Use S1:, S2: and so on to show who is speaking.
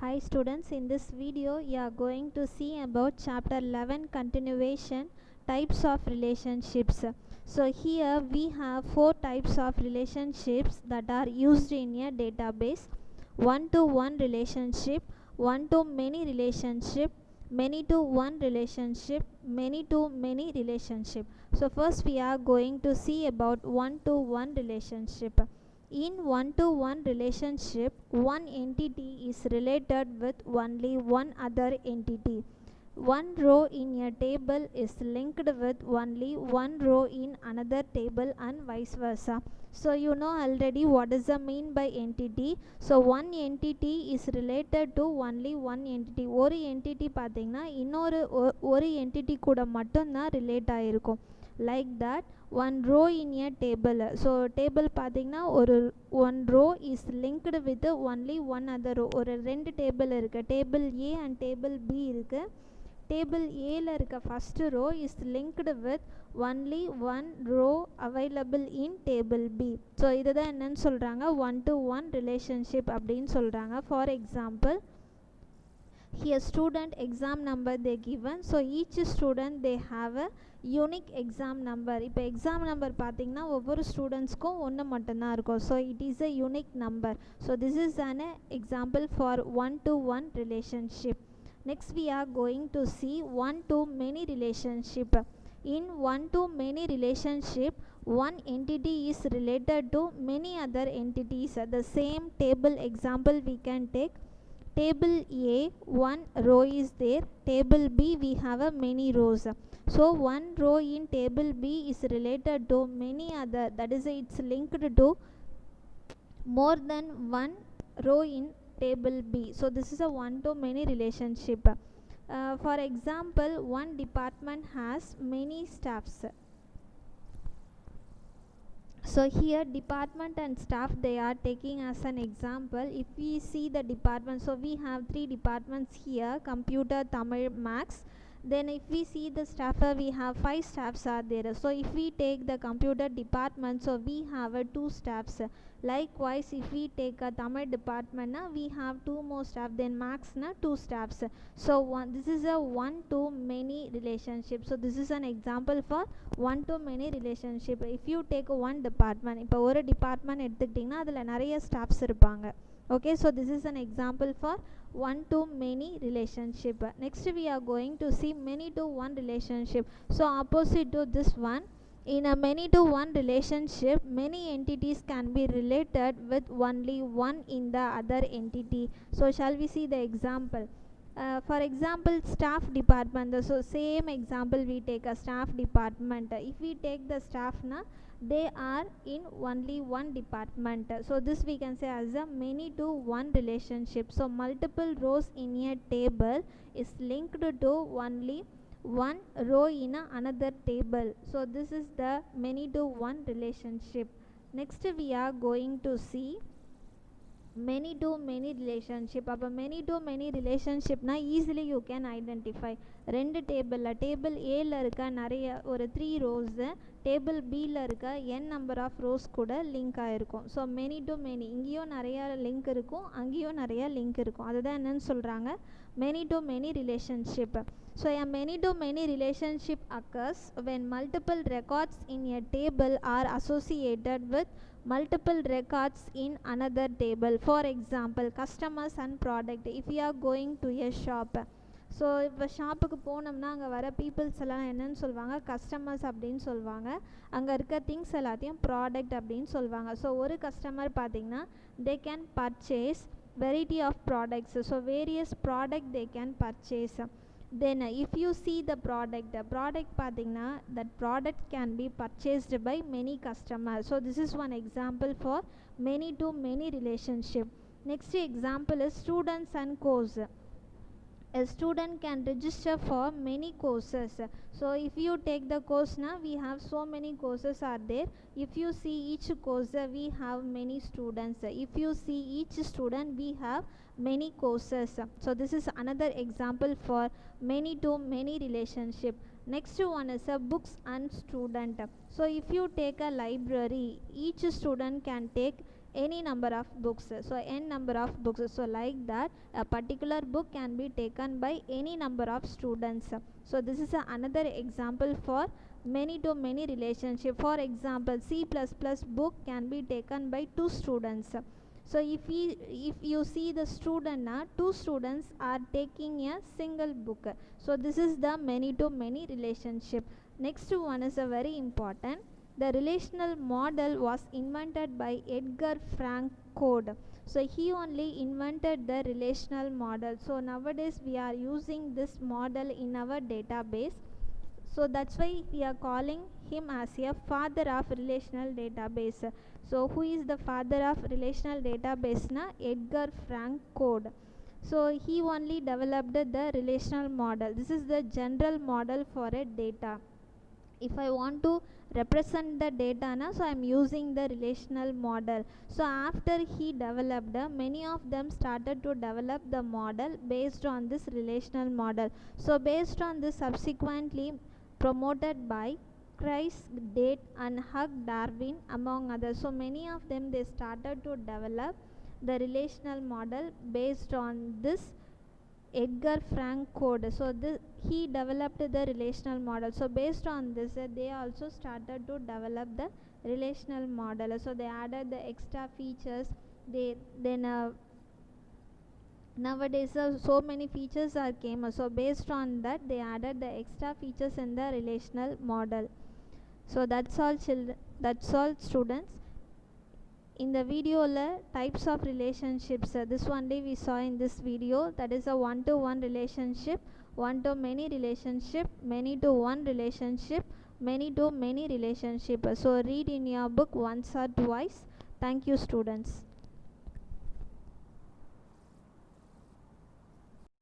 S1: Hi students, in this video you are going to see about chapter 11 continuation, types of relationships. So here we have four types of relationships that are used in a database: one to one relationship, one to many relationship, many to one relationship, many to many relationship. So first we are going to see about one to one relationship. In one-to-one relationship, one entity is related with only one other entity. One row in a table is linked with only one row in another table and vice versa. So you know already what does the mean by entity. So one entity is related to only one entity. ஒரு entity பார்த்தீங்கன்னா இன்னொரு ஒரு entity கூட மட்டும்தான் relate ஆயிருக்கும். Like that, one row in a table. So table பார்த்தீங்கன்னா ஒரு one row is linked with only one other row. ஒரு ரெண்டு table இருக்கு, table A and table B இருக்கு. Table A ல இருக்க first row is linked with only one row available in table B. So இதுதான் என்னன்னு சொல்றாங்க, one to one relationship அப்படின்னு சொல்றாங்க. For example, here student exam number they given, so each student they have a unique exam number. இப்போ exam number பார்த்தீங்கன்னா ஒவ்வொரு ஸ்டூடெண்ட்ஸ்க்கும் ஒன்று மட்டும்தான் இருக்கும். So it is a unique number. So this is an example for one to one relationship. Next we are going to see one to many relationship. In one to many relationship, one entity is related to many other entities. The same table example we can take. Table A, one row is there. Table B, we have a many rows. So one row in table B is related to many other, that is it's linked to more than one row in table B. So this is a one to many relationship. For example, one department has many staffs. So here department and staff they are taking as an example. If we see the department, so we have three departments here: computer, Tamil, max. Then if we see the staffer, we have 5 staffs are there. So if we take the computer department, so we have two staffs. Likewise, if we take a Tamil department, we have 2 more staff. Then max 2 staffs. So this is a one to many relationship. So this is an example for one to many relationship. If you take one department, இப்போ ஒரு department எடுத்துக்கிட்டிங்கன்னா அதில் நிறைய staffs இருப்பாங்க. Okay, so this is an example for one to many relationship. Next we are going to see many to one relationship. So opposite to this one, in a many to one relationship, many entities can be related with only one in the other entity. So shall we see the example? For example, staff department. So same example we take a staff department. If we take the staff they are in only one department. So this we can say as a many to one relationship. So multiple rows in a table is linked to only one row in another table. So this is the many to one relationship. Next we are going to see many to many relationship. அப்போ many to many relationshipனா easily you can identify. ரெண்டு table ஏல இருக்க நிறைய ஒரு 3 rows, table பியில் இருக்க n number of rows கூட link ஆகிருக்கும். ஸோ many to many, இங்கேயும் நிறையா லிங்க் இருக்கும், அங்கேயும் நிறையா லிங்க் இருக்கும். அதுதான் என்னன்னு சொல்கிறாங்க, many to many relationship. So a many to many relationship occurs when multiple records in a table are associated with multiple records in another table. For example, customers and product. If you are going to a shop, so இப்போ ஷாப்புக்கு போனோம்னா அங்கே வர peoples எல்லாம் என்னன்னு சொல்லுவாங்க, customers அப்படின்னு சொல்லுவாங்க. அங்கே இருக்க திங்ஸ் எல்லாத்தையும் ப்ராடக்ட் அப்படின்னு சொல்லுவாங்க. ஸோ ஒரு கஸ்டமர் பார்த்திங்கன்னா they can purchase variety of products. So various product they can purchase. Then if you see the product பார்த்தீங்கன்னா that product can be purchased by many customers. So this is one example for many to many relationship. Next example is students and course. A student can register for many courses. So if you take the course we have so many courses are there. If you see each course we have many students. If you see each student we have many courses. So this is another example for many to many relationship. Next one is a books and student. So if you take a library, each student can take any number of books, so n number of books, so like that a particular book can be taken by any number of students. So this is another example for many to many relationship. For example, C++ book can be taken by 2 students. So if you see the student, two students are taking a single book. So this is the many to many relationship. Next one is a very important. The relational model was invented by Edgar Frank Code. So he only invented the relational model. So nowadays we are using this model in our database. So that's why we are calling him as a father of relational database. So who is the father of relational database? Edgar Frank Code. So he only developed the relational model. This is the general model for a data. If I want to represent the data, so I am using the relational model. So after he developed, many of them started to develop the model based on this relational model. So based on this, subsequently promoted by Chris Date and Hugh Darwin among others. So many of them, they started to develop the relational model based on this Edgar Frank Code. So he developed the relational model. So based on this, they also started to develop the relational model. So they added the extra features. Nowadays so many features are came. So based on that, they added the extra features in the relational model. So that's all students. In the video types of relationships, this only we saw in this video, that is a one-to-one relationship, one-to-many relationship, many-to-one relationship, many-to-many relationship. So read in your book once or twice. Thank you students.